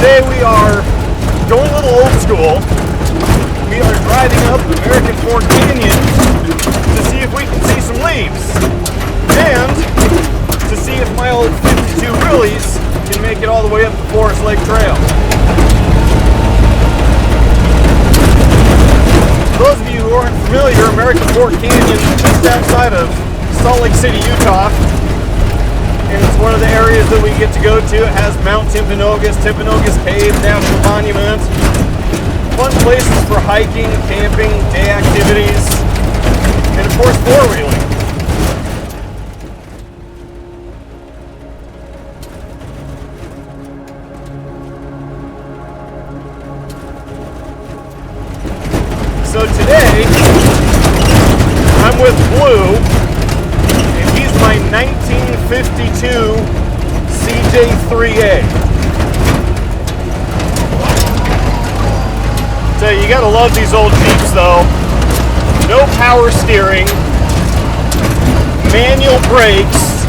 Today we are going a little old school. We are driving up American Fork Canyon to see if we can see some leaves and to see if my old 52 Willys can make it all the way up the Forest Lake Trail. For those of you who aren't familiar, American Fork Canyon is just outside of Salt Lake City, Utah. And it's one of the areas that we get to go to. It has Mount Timpanogos, Timpanogos Cave, National Monument. Fun places for hiking, camping, day activities, and of course four-wheeling. So today, I'm with Blue, and he's my 1952 CJ-3A. So you gotta love these old Jeeps though. No power steering, manual brakes,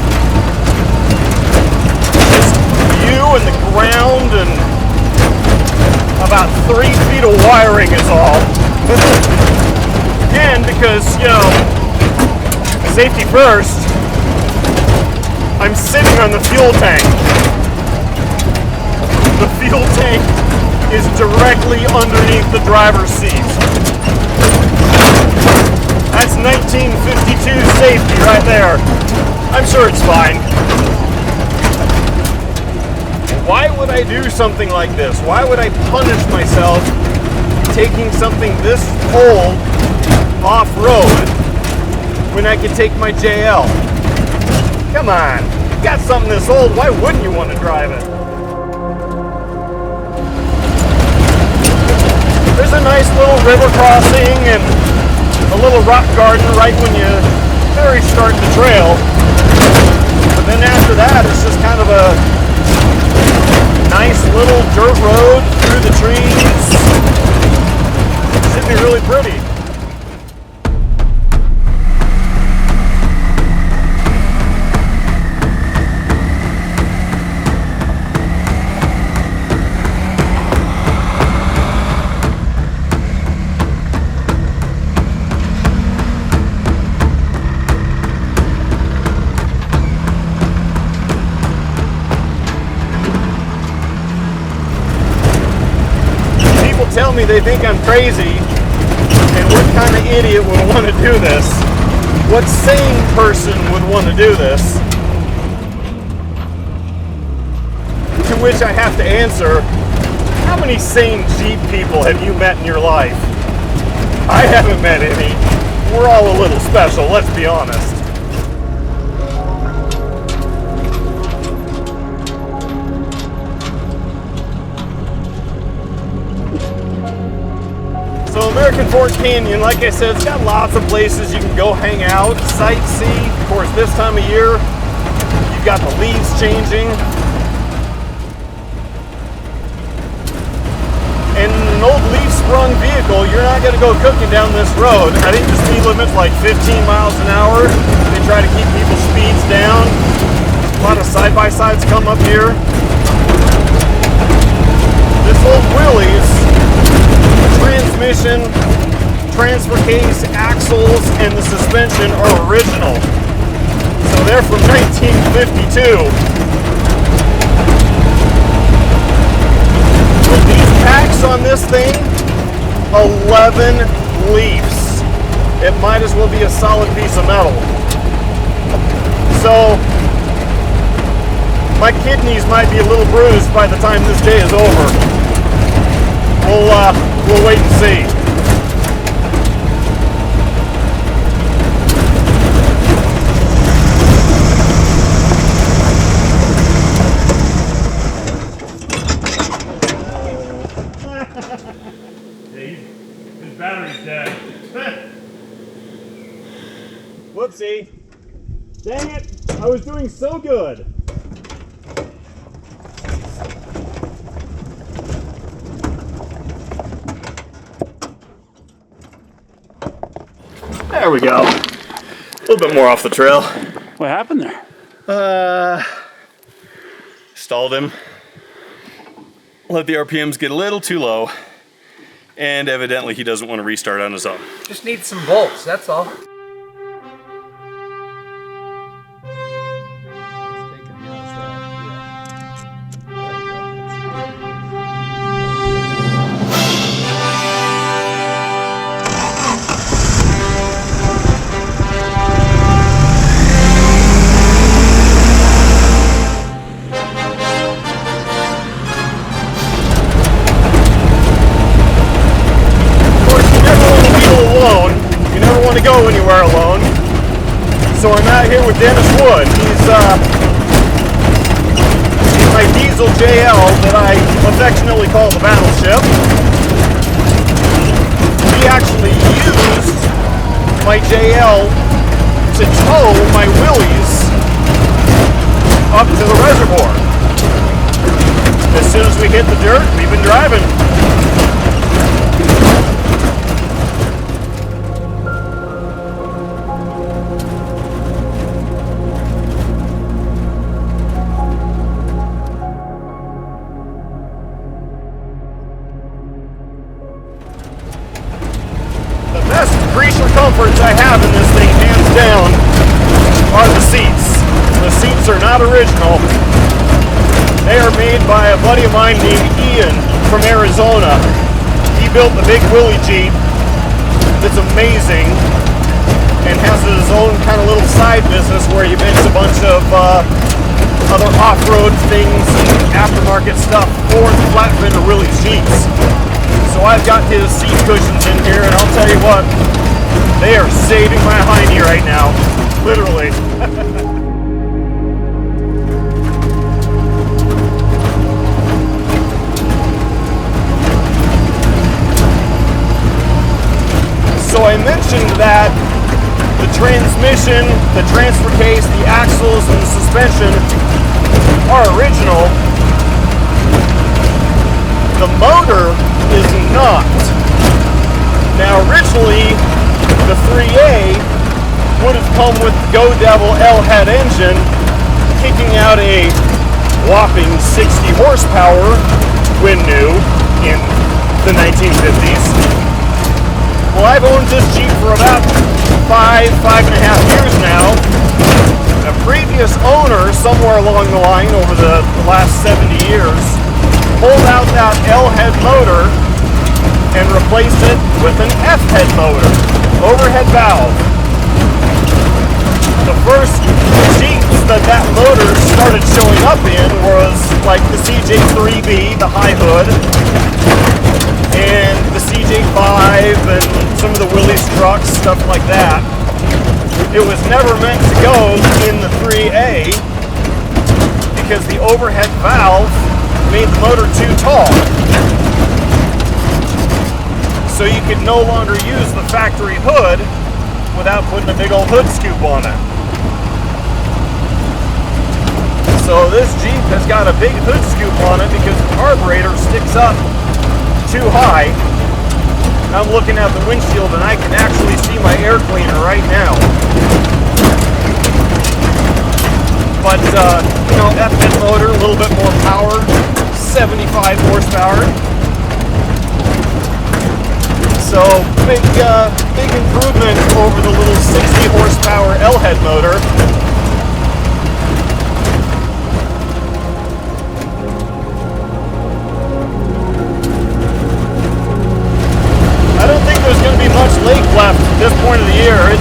just you and the ground and about 3 feet of wiring is all. And because, you know, safety first, I'm sitting on the fuel tank. The fuel tank is directly underneath the driver's seat. That's 1952 safety right there. I'm sure it's fine. Why would I do something like this? Why would I punish myself taking something this old off-road when I could take my JL? Come on, you got something this old, why wouldn't you want to drive it? There's a nice little river crossing and a little rock garden right when you very start the trail. But then after that, it's just kind of a nice little dirt road through the trees. Should be really pretty. Tell me they think I'm crazy, and what kind of idiot would want to do this? What sane person would want to do this? To which I have to answer, how many sane Jeep people have you met in your life? I haven't met any. We're all a little special, let's be honest. So American Fork Canyon, like I said, it's got lots of places you can go hang out, sightsee. Of course, this time of year, you've got the leaves changing. And an old leaf-sprung vehicle, you're not going to go cooking down this road. I think the speed limit's like 15 miles an hour. They try to keep people's speeds down. A lot of side-by-sides come up here. This old Willys, transmission, transfer case, axles, and the suspension are original. So they're from 1952. With these packs on this thing, 11 leaves. It might as well be a solid piece of metal. So my kidneys might be a little bruised by the time this day is over. We'll wait and see. Whoopsie. Dang it, I was doing so good. There we go. A little bit more off the trail. What happened there? Stalled him. Let the RPMs get a little too low. And evidently he doesn't want to restart on his own. Just need some bolts, that's all. Go anywhere alone. So I'm out here with Dennis Wood. He's my diesel JL that I affectionately call the Battleship. He actually used my JL to tow my Willys up to the reservoir. As soon as we hit the dirt, we've been driving. Comforts I have in this thing, hands down, are the seats. The seats are not original. They are made by a buddy of mine named Ian from Arizona. He built the big Willy Jeep that's amazing and has his own kind of little side business where he makes a bunch of other off-road things and aftermarket stuff for the flat fender Willys Jeeps. So I've got his seat cushions in here, and I'll tell you what, they are saving my hiney right now, literally. So I mentioned that the transmission, the transfer case, the axles, and the suspension are original. The motor is not. Now originally, the 3A would have come with the Go Devil L-head engine, kicking out a whopping 60 horsepower when new in the 1950s. Well, I've owned this Jeep for about 5.5 years now. A previous owner, somewhere along the line over the last 70 years, pulled out that L-head motor and replaced it with an F-head motor, overhead valve. The first Jeeps that motor started showing up in was like the CJ-3A, the high hood, and the CJ-5 and some of the Willys trucks, stuff like that. It was never meant to go in the 3A because the overhead valve made the motor too tall. So you could no longer use the factory hood without putting a big old hood scoop on it. So this Jeep has got a big hood scoop on it because the carburetor sticks up too high. I'm looking at the windshield and I can actually see my air cleaner right now. But, you know, F-head motor, a little bit more power, 75 horsepower. So big improvement over the little 60 horsepower L-head motor. I don't think there's going to be much lake left at this point of the year. It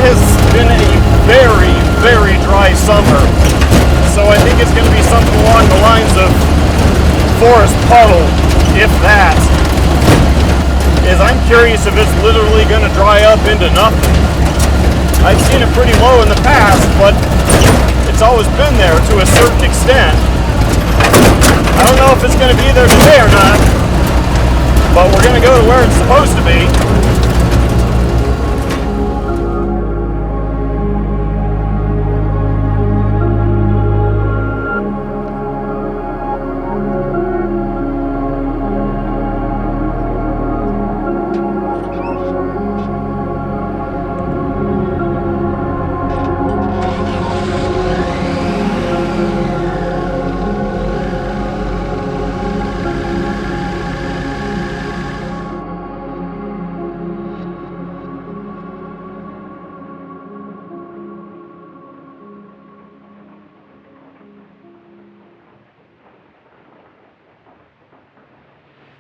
has been a very, very dry summer. So I think it's going to be something along the lines of forest puddle, if that. I'm curious if it's literally going to dry up into nothing. I've seen it pretty low in the past, but it's always been there to a certain extent. I don't know if it's going to be there today or not, but we're going to go to where it's supposed to be.